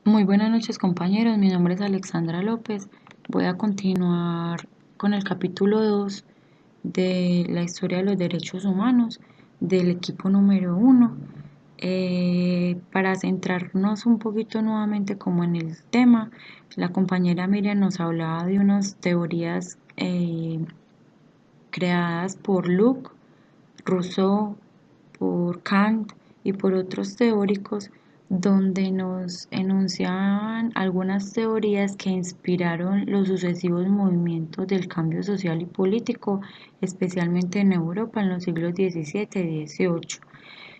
Muy buenas noches compañeros, mi nombre es Alexandra López. Voy a continuar con el capítulo 2 de la historia de los derechos humanos del equipo número 1. Para centrarnos un poquito nuevamente como en el tema, la compañera Miriam nos hablaba de unas teorías creadas por Locke, Rousseau, por Kant y por otros teóricos, donde nos enunciaban algunas teorías que inspiraron los sucesivos movimientos del cambio social y político, especialmente en Europa en los siglos XVII y XVIII.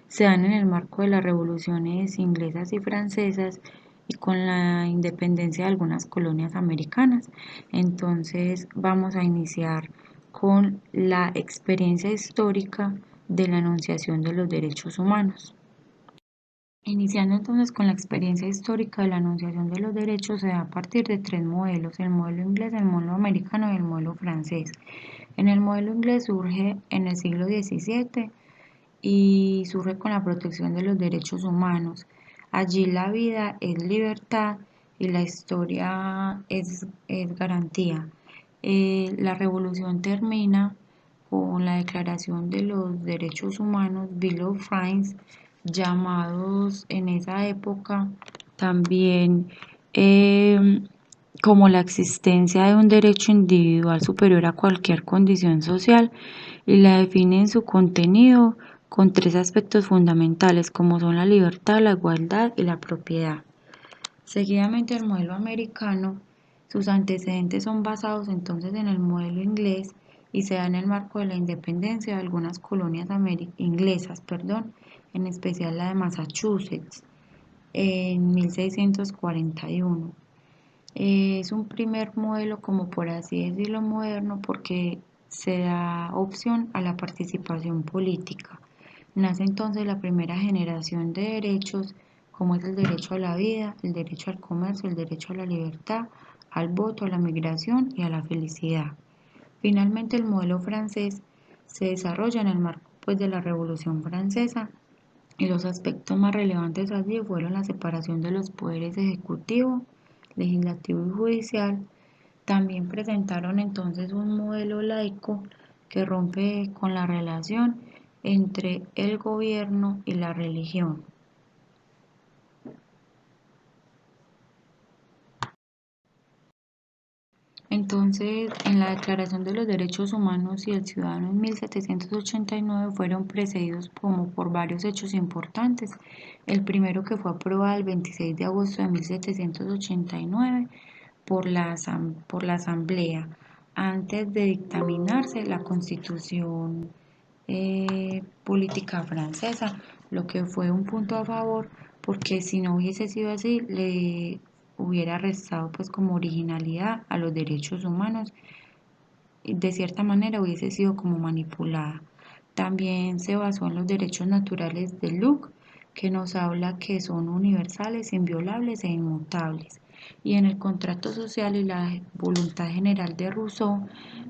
Se dan en el marco de las revoluciones inglesas y francesas y con la independencia de algunas colonias americanas. Entonces vamos a iniciar con la experiencia histórica de la enunciación de los derechos humanos. Iniciando entonces con la experiencia histórica de la enunciación de los derechos, se da a partir de tres modelos: el modelo inglés, el modelo americano y el modelo francés. En el modelo inglés surge en el siglo XVII y surge con la protección de los derechos humanos. Allí la vida es libertad y la historia es garantía. La revolución termina con la Declaración de los Derechos Humanos, Bill of Rights, llamados en esa época también como la existencia de un derecho individual superior a cualquier condición social, y la define en su contenido con tres aspectos fundamentales como son la libertad, la igualdad y la propiedad. Seguidamente el modelo americano, sus antecedentes son basados entonces en el modelo inglés y se da en el marco de la independencia de algunas colonias inglesas, en especial la de Massachusetts en 1641. Es un primer modelo, como por así decirlo, moderno, porque se da opción a la participación política. Nace entonces la primera generación de derechos, como es el derecho a la vida, el derecho al comercio, el derecho a la libertad, al voto, a la migración y a la felicidad. Finalmente, el modelo francés se desarrolla en el marco pues, de la Revolución Francesa, y los aspectos más relevantes allí fueron la separación de los poderes ejecutivo, legislativo y judicial. También presentaron entonces un modelo laico que rompe con la relación entre el gobierno y la religión. Entonces, en la Declaración de los Derechos Humanos y el Ciudadano en 1789 fueron precedidos como por varios hechos importantes. El primero, que fue aprobado el 26 de agosto de 1789 por la Asamblea, antes de dictaminarse la Constitución política francesa, lo que fue un punto a favor, porque si no hubiese sido así, le hubiera restado pues como originalidad a los derechos humanos, y de cierta manera hubiese sido como manipulada. También se basó en los derechos naturales de Locke, que nos habla que son universales, inviolables e inmutables, y en el contrato social y la voluntad general de Rousseau,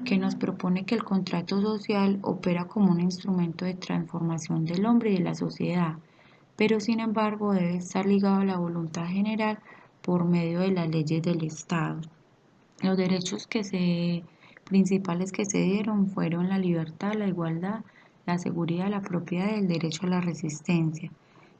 que nos propone que el contrato social opera como un instrumento de transformación del hombre y de la sociedad, pero sin embargo debe estar ligado a la voluntad general por medio de las leyes del Estado. Los derechos principales que se dieron fueron la libertad, la igualdad, la seguridad, la propiedad y el derecho a la resistencia.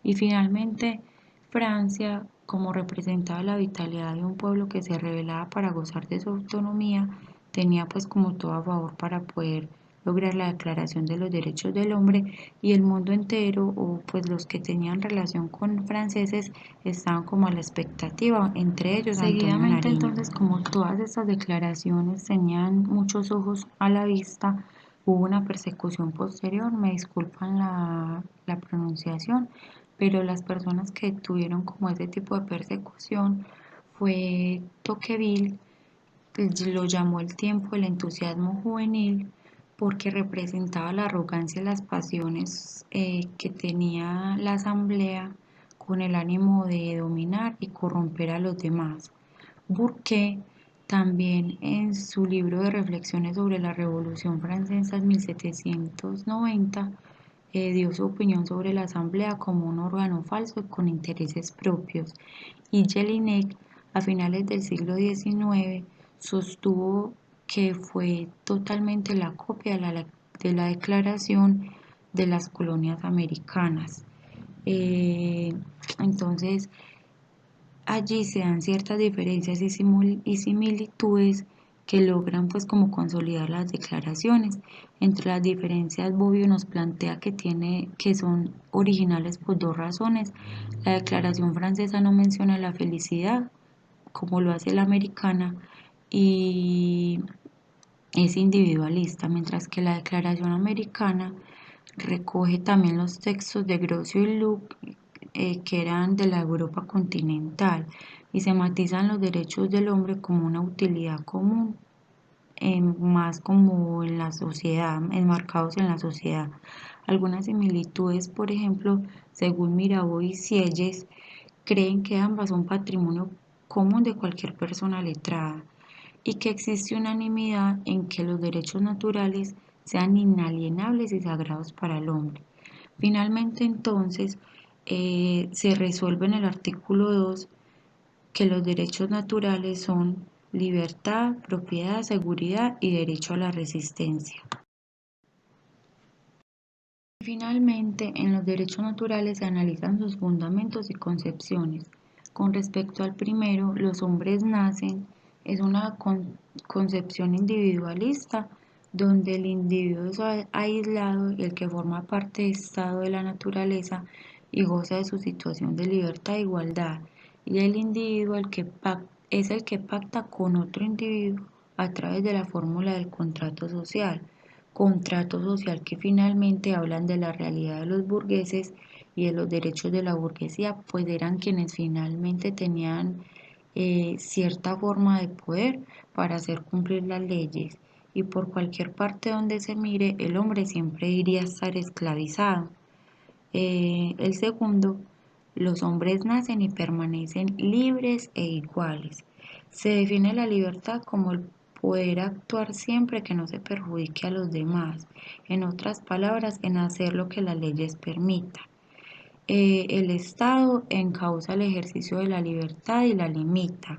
Y finalmente, Francia, como representaba la vitalidad de un pueblo que se rebelaba para gozar de su autonomía, tenía pues como todo a favor para poder lograr la Declaración de los Derechos del Hombre, y el mundo entero, o pues los que tenían relación con franceses, estaban como a la expectativa, entre ellos Antonio Nariño. Seguidamente, entonces, como todas estas declaraciones tenían muchos ojos a la vista, hubo una persecución posterior. Me disculpan la pronunciación, pero las personas que tuvieron como ese tipo de persecución fue Tocqueville, lo llamó el tiempo del entusiasmo juvenil, porque representaba la arrogancia y las pasiones que tenía la asamblea con el ánimo de dominar y corromper a los demás. Bourdieu, también en su libro de reflexiones sobre la Revolución Francesa en 1790, dio su opinión sobre la Asamblea como un órgano falso con intereses propios, y Jelinek, a finales del siglo XIX, sostuvo que fue totalmente la copia de la Declaración de las Colonias Americanas. Eh, entonces, allí se dan ciertas diferencias y similitudes que logran pues como consolidar las declaraciones. Entre las diferencias, Bobbio nos plantea que son originales por dos razones. La declaración francesa no menciona la felicidad como lo hace la americana y es individualista, mientras que la declaración americana recoge también los textos de Grocio y Luc, que eran de la Europa continental, y se matizan los derechos del hombre como una utilidad común, más como en la sociedad, enmarcados en la sociedad. Algunas similitudes, por ejemplo, según Mirabeau y Sieyes, creen que ambas son patrimonio común de cualquier persona letrada y que existe unanimidad en que los derechos naturales sean inalienables y sagrados para el hombre. Finalmente, entonces, se resuelve en el artículo 2 que los derechos naturales son libertad, propiedad, seguridad y derecho a la resistencia. Finalmente, en los derechos naturales se analizan sus fundamentos y concepciones. Con respecto al primero, los hombres nacen es una concepción individualista donde el individuo es aislado y el que forma parte del estado de la naturaleza y goza de su situación de libertad e igualdad, y el individuo es el que pacta con otro individuo a través de la fórmula del contrato social que finalmente hablan de la realidad de los burgueses y de los derechos de la burguesía, pues eran quienes finalmente tenían cierta forma de poder para hacer cumplir las leyes, y por cualquier parte donde se mire, el hombre siempre iría a estar esclavizado. El segundo, los hombres nacen y permanecen libres e iguales. Se define la libertad como el poder actuar siempre que no se perjudique a los demás. En otras palabras, en hacer lo que las leyes permitan. El Estado encausa el ejercicio de la libertad y la limita.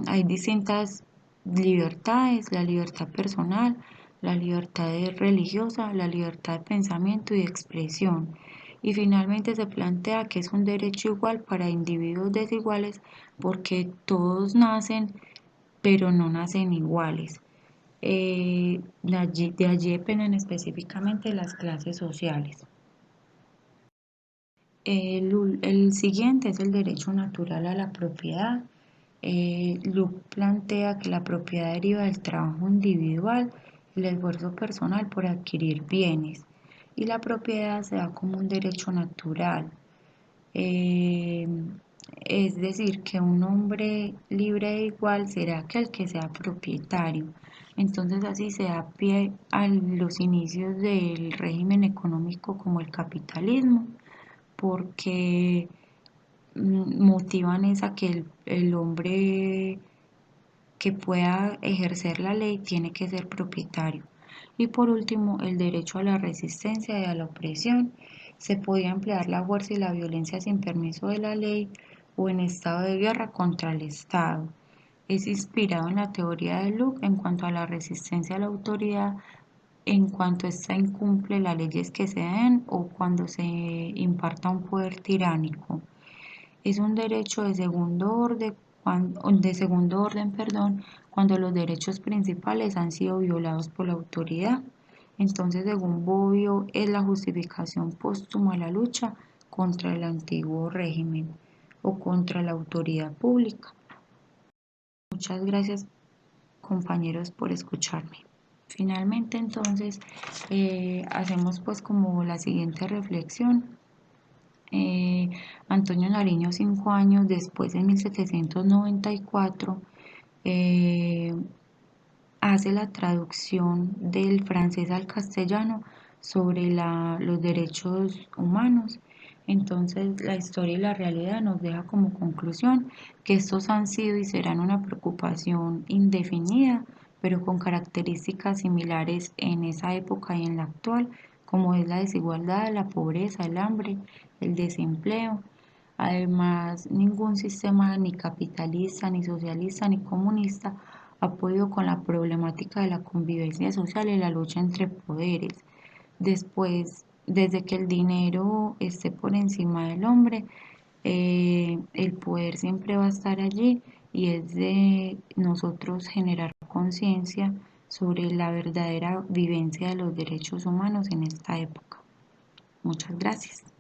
Hay distintas libertades: la libertad personal, la libertad religiosa, la libertad de pensamiento y de expresión. Y finalmente se plantea que es un derecho igual para individuos desiguales porque todos nacen, pero no nacen iguales. De allí dependen específicamente las clases sociales. El siguiente es el derecho natural a la propiedad. Luke plantea que la propiedad deriva del trabajo individual, el esfuerzo personal por adquirir bienes, y la propiedad se da como un derecho natural. Eh, es decir, que un hombre libre e igual será aquel que sea propietario. Entonces así se da pie a los inicios del régimen económico como el capitalismo, porque motivan es a que el hombre que pueda ejercer la ley tiene que ser propietario. Y por último, el derecho a la resistencia y a la opresión. Se podía emplear la fuerza y la violencia sin permiso de la ley o en estado de guerra contra el Estado. Es inspirado en la teoría de Locke en cuanto a la resistencia a la autoridad, en cuanto ésta incumple las leyes que se den o cuando se imparta un poder tiránico. Es un derecho de segundo orden, perdón, cuando los derechos principales han sido violados por la autoridad. Entonces, según Bobbio, es la justificación póstuma a la lucha contra el antiguo régimen o contra la autoridad pública. Muchas gracias, compañeros, por escucharme. Finalmente, entonces, hacemos pues como la siguiente reflexión. eh, Antonio Nariño, 5 años después, en 1794, eh, hace la traducción del francés al castellano sobre los derechos humanos. Entonces, la historia y la realidad nos deja como conclusión que estos han sido y serán una preocupación indefinida, pero con características similares en esa época y en la actual, como es la desigualdad, la pobreza, el hambre, el desempleo. Además, ningún sistema ni capitalista, ni socialista, ni comunista ha podido con la problemática de la convivencia social y la lucha entre poderes. Después, desde que el dinero esté por encima del hombre, el poder siempre va a estar allí y es de nosotros generar conciencia sobre la verdadera vivencia de los derechos humanos en esta época. Muchas gracias.